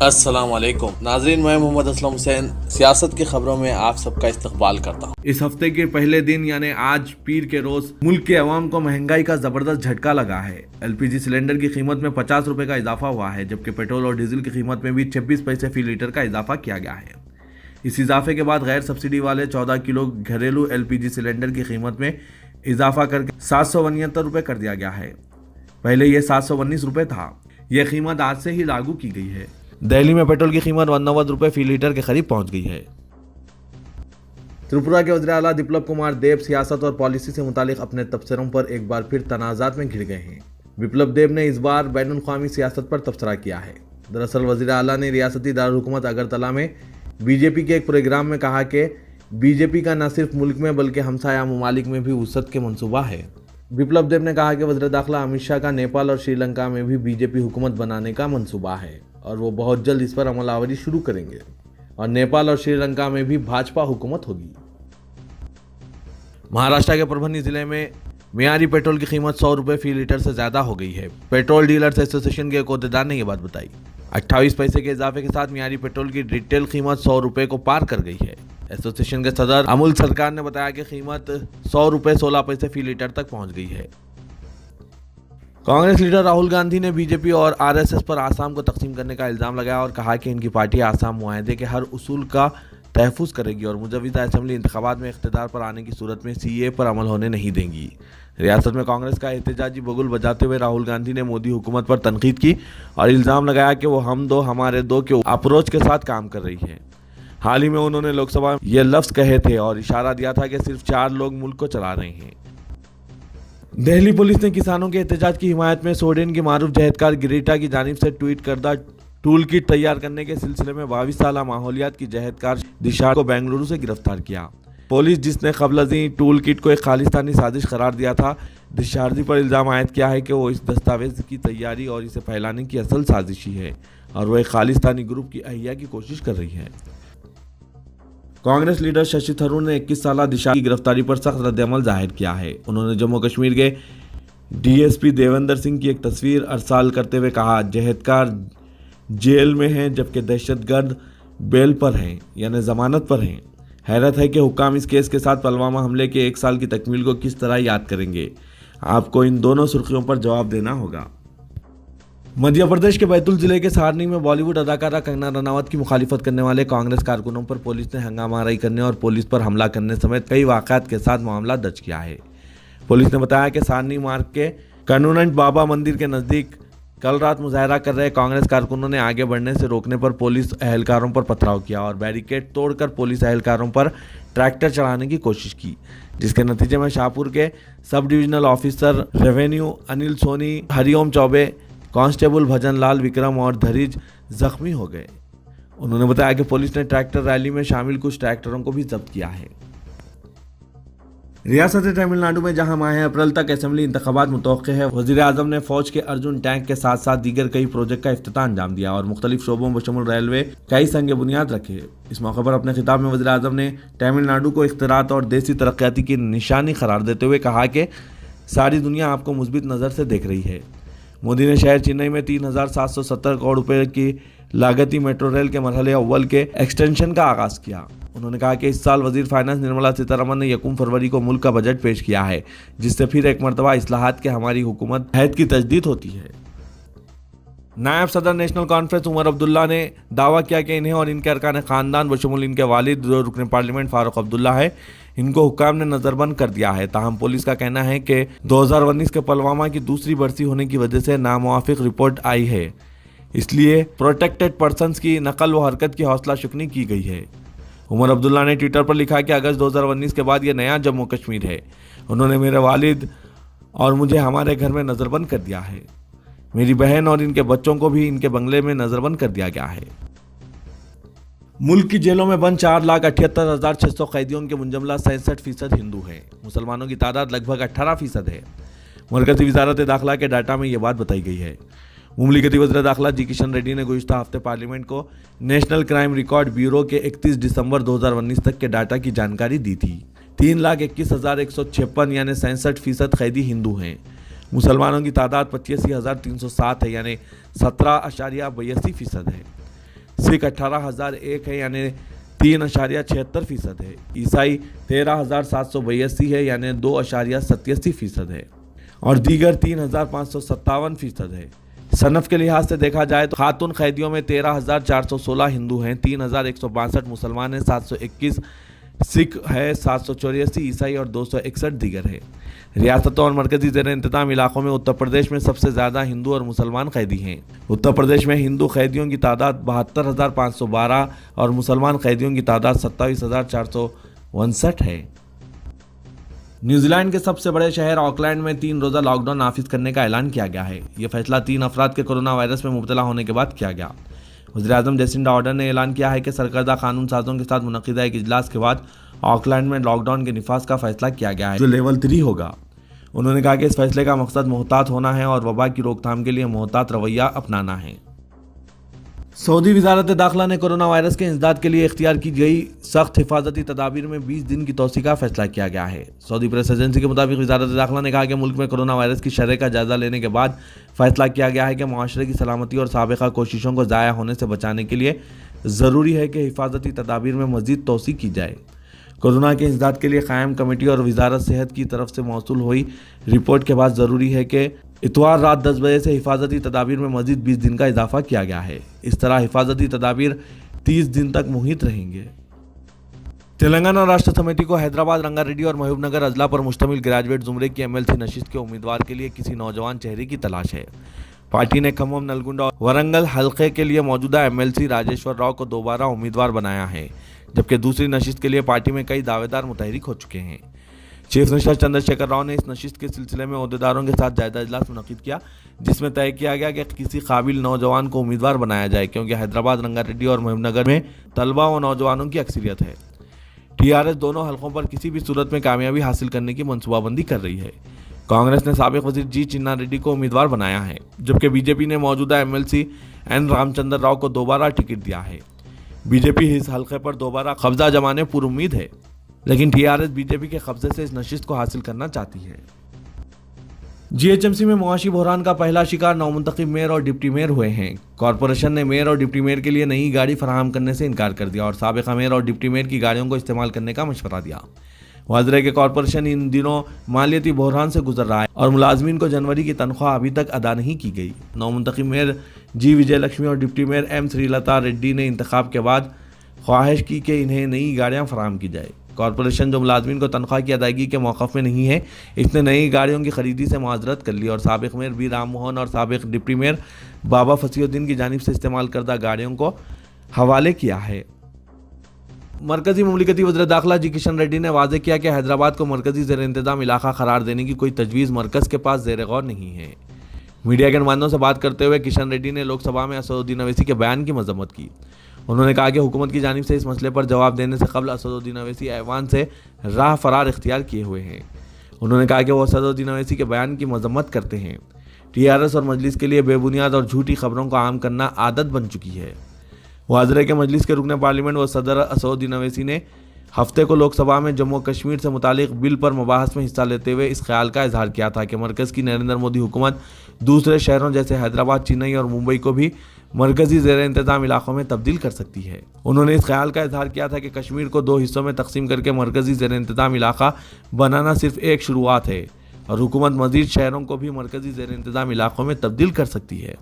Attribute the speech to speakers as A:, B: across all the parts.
A: अस्सलाम वालेकुम नाजरीन, मैं मोहम्मद असलम हुसैन सियासत की खबरों में आप सबका इस्तकबाल करता हूँ।
B: इस हफ्ते के पहले दिन यानी आज पीर के रोज मुल्क के अवाम को महंगाई का जबरदस्त झटका लगा है। एलपीजी सिलेंडर की कीमत में 50 रुपए का इजाफा हुआ है, जबकि पेट्रोल और डीजल की कीमत में भी 26 पैसे फी लीटर का इजाफा किया गया है। इस इजाफे के बाद गैर सब्सिडी वाले 14 किलो घरेलू एलपीजी सिलेंडर की कीमत में इजाफा करके 772 रुपए कर दिया गया है। पहले यह 719 रुपए था। यह कीमत आज से ही लागू की गई है। दिल्ली में पेट्रोल की कीमत 90 रुपए फी लीटर के करीब पहुंच गई है। त्रिपुरा के वज़ीर आला बिप्लब कुमार देब सियासत और पॉलिसी से मुतालिक अपने तबसरों पर एक बार फिर तनाज़ात में घिर गए हैं। बिप्लब देब ने इस बार बैनुल अक़वामी सियासत पर तबसरा किया है। दरअसल वज़ीर आला ने रियासती दारुलहुकूमत अगरतला में बीजेपी के एक प्रोग्राम में कहा कि बीजेपी का न सिर्फ मुल्क में बल्कि हमसाया ममालिक में भी वसअत के मनसूबा है। बिप्लब देब ने कहा कि वज़ीर दाखिला अमित शाह का नेपाल और श्रीलंका में भी बीजेपी हुकूमत बनाने का मनसूबा है और वो बहुत जल्द इस पर अमलावरी शुरू करेंगे और नेपाल और श्रीलंका में भी भाजपा हुकूमत होगी। महाराष्ट्र के परभनी जिले में मियारी पेट्रोल की कीमत 100 रुपये फी लीटर से ज़्यादा हो गई है। पेट्रोल डीलर्स एसोसिएशन के एक अहदेदार ने यह बात बताई। 28 पैसे के इजाफे के साथ मियारी पेट्रोल की रिटेल कीमत 100 रुपये को पार कर गई है। एसोसिएशन के सदर अमूल सरकार ने बताया कि कीमत 100 रुपये 16 पैसे फी लीटर तक पहुंच गई है। कांग्रेस लीडर राहुल गांधी ने बीजेपी और आरएसएस पर आसाम को तकसीम करने का इल्ज़ाम लगाया और कहा कि इनकी पार्टी आसाम मुआहदे के हर उसूल का तहफ़्फ़ुज़ करेगी और मुजव्वदा असेंबली इंतखाबात में इख्तिदार पर आने की सूरत में सीए पर अमल होने नहीं देंगी। रियासत में कांग्रेस का एहतजाजी बगुल बजाते हुए राहुल गांधी ने मोदी हुकूमत पर तनकीद की और इल्ज़ाम लगाया कि वो हम दो हमारे दो के अप्रोच के साथ काम कर रही है। हाल ही में उन्होंने लोकसभा में ये लफ्ज़ कहे थे और इशारा दिया था कि सिर्फ 4 लोग मुल्क को चला रहे हैं। दिल्ली पुलिस ने किसानों के एहतजाज की हिमायत में स्वीडन की मारूफ जहदकार ग्रेटा की जानिब से ट्वीट करदा टूल किट तैयार करने के सिलसिले में 22 साला माहौलियात की जहदकार दिशा को बेंगलुरु से गिरफ्तार किया। पुलिस, जिसने क़ब्ल टूल किट को एक खालिस्तानी साजिश करार दिया था, दिशार्जी पर इल्ज़ाम आयद किया है कि वो इस दस्तावेज की तैयारी और इसे फैलाने की असल साजिशी है और वो एक खालिस्तानी ग्रुप की अहिया की कोशिश कर रही है। कांग्रेस लीडर शशि थरूर ने 21 साला दिशा की गिरफ्तारी पर सख्त रद्दअमल जाहिर किया है। उन्होंने जम्मू कश्मीर के डीएसपी देवेंद्र सिंह की एक तस्वीर अरसाल करते हुए कहा, जहदकार जेल में हैं जबकि दहशतगर्द बेल पर हैं यानी जमानत पर हैं। हैरत है कि हुक्काम इस केस के साथ पुलवामा हमले के 1 साल की तकमील को किस तरह याद करेंगे। आपको इन दोनों सुर्खियों पर जवाब देना होगा। मध्य प्रदेश के बैतूल जिले के सारनी में बॉलीवुड अदाकारा कंगना रनावत की मुखालिफत करने वाले कांग्रेस कारकुनों पर पुलिस ने हंगामाराई करने और पुलिस पर हमला करने समेत कई वाक़यात के साथ मामला दर्ज किया है। पुलिस ने बताया कि सारनी मार्ग के कन्नूनट बाबा मंदिर के नज़दीक कल रात मुजाहरा कर रहे कांग्रेस कारकुनों ने आगे बढ़ने से रोकने पर पुलिस एहलकारों पर पथराव किया और बैरिकेड तोड़कर पुलिस एहलकारों पर ट्रैक्टर चढ़ाने की कोशिश की, जिसके नतीजे में शाहपुर के sub divisional officer revenue Anil Soni, Hariom Choubey, constable Bhajan Lal Vikram और धरीज जख्मी हो गए। उन्होंने बताया कि पुलिस ने ट्रैक्टर रैली में शामिल कुछ ट्रैक्टरों को भी जब्त किया है। रियासत तमिलनाडु में जहां माह अप्रैल तक असेंबली इंतखाबात मुतवक्किल है, वज़ीर आज़म ने फौज के अर्जुन टैंक के साथ साथ दीगर कई प्रोजेक्ट का इफ्तिताह अंजाम दिया और मुख्तलिफ शोबों बशमुल रेलवे कई संग बुनियाद रखे। इस मौके पर अपने खिताब में वज़ीर आज़म ने तमिलनाडु को इख्तिरात और देसी तरक्याती की निशानी करार देते हुए कहा कि सारी दुनिया आपको मुस्बित नज़र से देख रही है। मोदी ने शहर चेन्नई में 3,770 करोड़ रुपए की लागती मेट्रो रेल के मरहले अव्वल के एक्सटेंशन का आगाज़ किया। उन्होंने कहा कि इस साल वजीर फाइनेंस निर्मला सीतारमण ने 1 फरवरी को मुल्क का बजट पेश किया है, जिससे फिर एक मरतबा इस्लाहात के हमारी हुकूमत हैत की तजदीद होती है। नायब सदर नेशनल कॉन्फ्रेंस उमर अब्दुल्ला ने दावा किया कि इन्हें और इनके अरकान ख़ानदान बशमूल इनके वालिद जो रुकन पार्लियामेंट फारूक अब्दुल्ला है, इनको हुक्काम ने नज़रबंद कर दिया है। ताहम पुलिस का कहना है कि 2019 के पुलवामा की दूसरी बरसी होने की वजह से नामुआफिक रिपोर्ट आई है, इसलिए प्रोटेक्टेड पर्सनस की नकल व हरकत की हौसला शुकनी की गई है। उमर अब्दुल्ला ने ट्विटर पर लिखा कि अगस्त 2019 के बाद ये नया जम्मू कश्मीर है। उन्होंने मेरे वालिद और मुझे हमारे घर में नज़रबंद कर दिया है। मेरी बहन और इनके बच्चों को भी इनके बंगले में नज़रबंद कर दिया गया है। मुल्क की जेलों में बंद 4,78,600 कैदियों के मुंजमला 67% हिंदू हैं। मुसलमानों की तादाद लगभग 18% है। मरकज़ी वज़ारत दाखिला के डाटा में ये बात बताई गई है। मुमलिकती वज़ीर दाखिला जी किशन रेड्डी ने गुज़िश्ता हफ्ते पार्लियामेंट को नेशनल क्राइम रिकॉर्ड ब्यूरो के 31 दिसंबर 2019 तक के डाटा की जानकारी दी थी। 3,21,156 यानी 67% कैदी हिंदू हैं। मुसलमानों की तादाद 85,307 है यानी 17.82% है। सिख 18,001 है यानी 3.76% है। ईसाई 13,782 है यानी 2.87% है और दीगर 3,557% है। सनफ के लिहाज से देखा जाए तो खातून कैदियों में 13,416 हिंदू हैं, 3,162 मुसलमान हैं, 721 सिख है, 784 ईसाई और 261 दीगर है। रियासतों और मरकजी ज़ेर इंतज़ाम इलाकों में उत्तर प्रदेश में सबसे ज़्यादा हिंदू और मुसलमान कैदी हैं। उत्तर प्रदेश में हिंदू कैदियों की तादाद 72,512 और मुसलमान कैदियों की तादाद 27,459 है। न्यूजीलैंड के सबसे बड़े शहर ऑकलैंड में 3 रोज़ा लॉकडाउन नाफिज करने का ऐलान किया गया है। यह फैसला 3 अफराद के कोरोना वायरस में मुब्तला होने के बाद किया गया। वज़ीर-ए-आज़म जेसिंडा आर्डर्न ने ऐलान किया है कि सरकर्दा कानून साजों के साथ मुनक़िदा एक इजलास के बाद ऑकलैंड में लॉकडाउन के निफाज का फैसला किया गया है, जो लेवल 3 होगा। उन्होंने कहा कि इस फैसले का मकसद मोहतात होना है और वबा की रोकथाम के लिए मोहतात रवैया अपनाना है। सऊदी वज़ारत दाखिला ने कोरोना वायरस के इंसदाद के लिए इख्तियार की गई सख्त हिफाजती तदाबीर में 20 दिन की तोसी का फैसला किया गया है। सऊदी प्रेस एजेंसी के मुताबिक वज़ारत दाखिला ने कहा कि मुल्क में कोरोना वायरस की शरह का जायजा लेने के बाद फैसला किया गया है कि मुआशरे की सलामती और साबिक़ा कोशिशों को ज़ाया होने से बचाने के लिए ज़रूरी है कि हिफाजती तदाबीर में मज़ीद तोसी की जाए। कोरोना के इंसदाद के लिए कायम कमेटी और वज़ारत सेहत की तरफ से मौसूल हुई रिपोर्ट के बाद ज़रूरी है कि इतवार रात 10 बजे से हिफाजती तदाबीर में मज़ीद 20 दिन का इजाफा किया गया है। इस तरह हिफाजती तदाबीर 30 दिन तक मुहित रहेंगे। तेलंगाना राष्ट्र समिति को हैदराबाद, रंगारेड्डी और महबूबनगर अजला पर मुश्तमिल ग्रेजुएट जुमरे की MLC नशिस्त के उम्मीदवार के लिए किसी नौजवान चेहरे की तलाश है। पार्टी ने खम्मम, नलगुंडा और वरंगल हल्के के लिए मौजूदा MLC राजेश्वर राव को दोबारा उम्मीदवार बनाया है, जबकि दूसरी नशिस्त के लिए पार्टी में कई दावेदार मुतहरिक हो चुके हैं। चीफ मिनिस्टर चंद्रशेखर राव ने इस नशिस्त के सिलसिले में ओहदेदारों के साथ जायजा इजलास मुनक़िद किया, जिसमें तय किया गया कि किसी काबिल नौजवान को उम्मीदवार बनाया जाए, क्योंकि हैदराबाद, रंगारेड्डी और महबूबनगर में तलबा व नौजवानों की अक्सरियत है। TRS दोनों हलकों पर किसी भी सूरत में कामयाबी हासिल करने की मनसूबाबंदी कर रही है। कांग्रेस ने साबिक वजीर G. चिन्ना रेड्डी को उम्मीदवार बनाया है, जबकि बीजेपी ने मौजूदा MLC N. रामचंद्र राव को दोबारा टिकट दिया है। बीजेपी इस हलके पर दोबारा कब्जा जमाने पर उम्मीद है, लेकिन TRS बीजेपी के कब्जे से इस नशिस्त को हासिल करना चाहती है। GHMC में मुआशी बहरान का पहला शिकार नौमुंतखब मेयर और डिप्टी मेयर हुए हैं। कॉरपोरेशन ने मेयर और डिप्टी मेयर के लिए नई गाड़ी फराहम करने से इनकार कर दिया और साबिका मेयर और डिप्टी मेयर की गाड़ियों को इस्तेमाल करने का मशवरा दिया। वाज़ेह है कि कॉरपोरेशन इन दिनों मालियाती बहरान से गुजर रहा है और मुलाजमीन को जनवरी की तनख्वाह अभी तक अदा नहीं की गई। नौमुंतखब मेयर G. विजयलक्ष्मी और deputy mayor M. Srilatha Reddy ने इंतखाब के बाद ख्वाहिश की कि इन्हें नई गाड़ियाँ फराहम की जाए। कॉरपोरेशन जो मुलाजमीन को तनख्वाह की अदायगी के मौक़िफ़ में नहीं है, इसने नई गाड़ियों की खरीदी से मुआज़रत कर ली और साबिक मेयर B. राम मोहन और साबिक डिप्टी मेयर बाबा फसीउद्दीन की जानिब से इस्तेमाल करदा गाड़ियों को हवाले किया है। मरकजी मुमलिकती वज़ीर दाखिला G. किशन रेड्डी ने वाज़ेह किया कि हैदराबाद को मरकजी ज़ेर इंतज़ाम इलाका करार देने की कोई तजवीज़ मरकज़ के पास ज़ेर गौर नहीं है। मीडिया के नुमाइंदों से बात करते हुए किशन रेड्डी ने लोकसभा में असदुद्दीन अवैसी के बयान की मजम्मत की। उन्होंने कहा कि हुकूमत की जानिब से इस मसले पर जवाब देने से कबल असदुद्दीन अवैसी ऐवान से राह फरार इख्तियार किए हुए हैं। उन्होंने कहा कि वो असदुद्दीन अवैसी के बयान की मजम्मत करते हैं। TRS और मजलिस के लिए बेबुनियाद और झूठी खबरों को आम करना आदत बन चुकी है। वाज़ेह है कि मजलिस के रुकन पार्लियामेंट व सदर असदुद्दीन अवैसी ने हफ्ते को लोकसभा में जम्मू कश्मीर से मुतालिक बिल पर मुबाहस में हिस्सा लेते हुए इस ख्याल का इजहार किया था कि मरकज़ की नरेंद्र मोदी हुकूमत दूसरे शहरों जैसे हैदराबाद, चेन्नई और मुंबई को भी मरकजी ज़ेर इंतज़ाम इलाकों में तब्दील कर सकती है। उन्होंने इस ख्याल का इजहार किया था कि कश्मीर को 2 हिस्सों में तकसीम करके मरकजी ज़ेर इंतज़ाम इलाका बनाना सिर्फ एक शुरुआत है और हुकूमत मज़ीद शहरों को भी मरकजी ज़ेर इंतज़ाम इलाकों में तब्दील कर सकती है।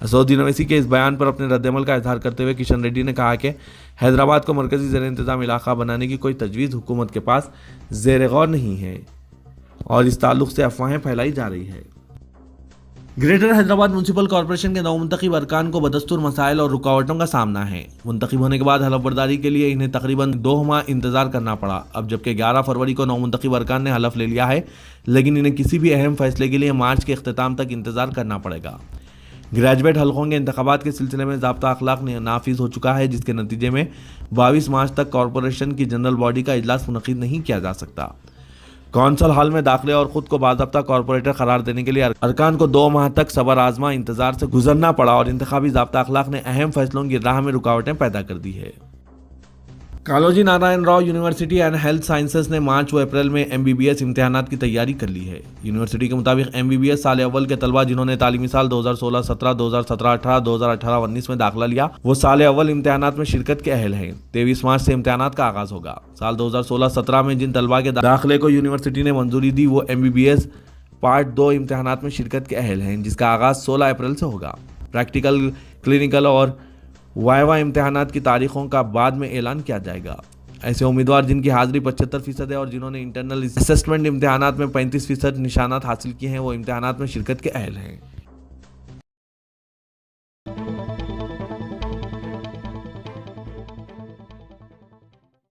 B: असदुद्दीन अवैसी के इस बयान पर अपने रद्दअमल का इजहार करते हुए किशन रेड्डी ने कहा कि हैदराबाद को मरकजी ज़ेर इंतज़ाम इलाका बनाने की कोई तजवीज़ हुकूमत के पास ज़ेर गौर नहीं है और इस ताल्लुक़ से अफवाहें फैलाई जा रही है। ग्रेटर हैदराबाद म्यूनसिपल कॉरपोरेशन के नौमुंतखब अरकान को बदस्तूर मसाइल और रुकावटों का सामना है। मुंतखब होने के बाद हलफ बर्दारी के लिए इन्हें तकरीबन 2 माह इंतजार करना पड़ा। अब जबकि 11 फरवरी को नौमुंतखब अरकान ने हलफ ले लिया है, लेकिन इन्हें किसी भी अहम फैसले के लिए मार्च के अख्तिताम तक इंतजार करना पड़ेगा। ग्रेजुएट हलकों के इंतखाबात के सिलसिले में ज़ाब्ता अखलाक नाफिज हो चुका है, जिसके नतीजे में 22 मार्च तक कॉरपोरेशन की जनरल बॉडी का इजलास मुनक़िद नहीं किया जा सकता। कौंसल हाल में दाखिले और ख़ुद को बाज़ाब्ता कॉरपोरेटर करार देने के लिए अरकान को 2 माह तक सबर आजमा इंतजार से गुजरना पड़ा और इंतखाबी ज़ाब्ता अखलाक ने अहम फैसलों की राह में रुकावटें पैदा कर दी है। Kaloji Narayan Rao university and health sciences ने मार्च व अप्रैल में एमबीबीएस इम्तिहानात की तैयारी कर ली है। यूनिवर्सिटी के मुताबिक एमबीबीएस साल अव्वल के तलबा जिन्होंने तालीमी साल 2016-17, 2017-18, 2018-19 में दाखिला लिया वो साल अव्वल इम्तिहानात में शिरकत के अहल हैं। 23 मार्च से इम्तिहानात का आगाज होगा। साल 2016-17 में जिन तलबा के दाखिले को यूनिवर्सिटी ने मंजूरी दी वो एमबीबीएस पार्ट 2 इम्तिहानात में शिरकत के अहल हैं, जिसका आगाज 16 अप्रैल से होगा। प्रैक्टिकल, क्लिनिकल और वाइवा इम्तिहानात की तारीखों का बाद में ऐलान किया जाएगा। ऐसे उम्मीदवार जिनकी हाजिरी 75% है और जिन्होंने इंटरनल असेसमेंट इम्तिहानात में 35% निशानात हासिल किए हैं वो इम्तिहानात में शिरकत के अहल हैं।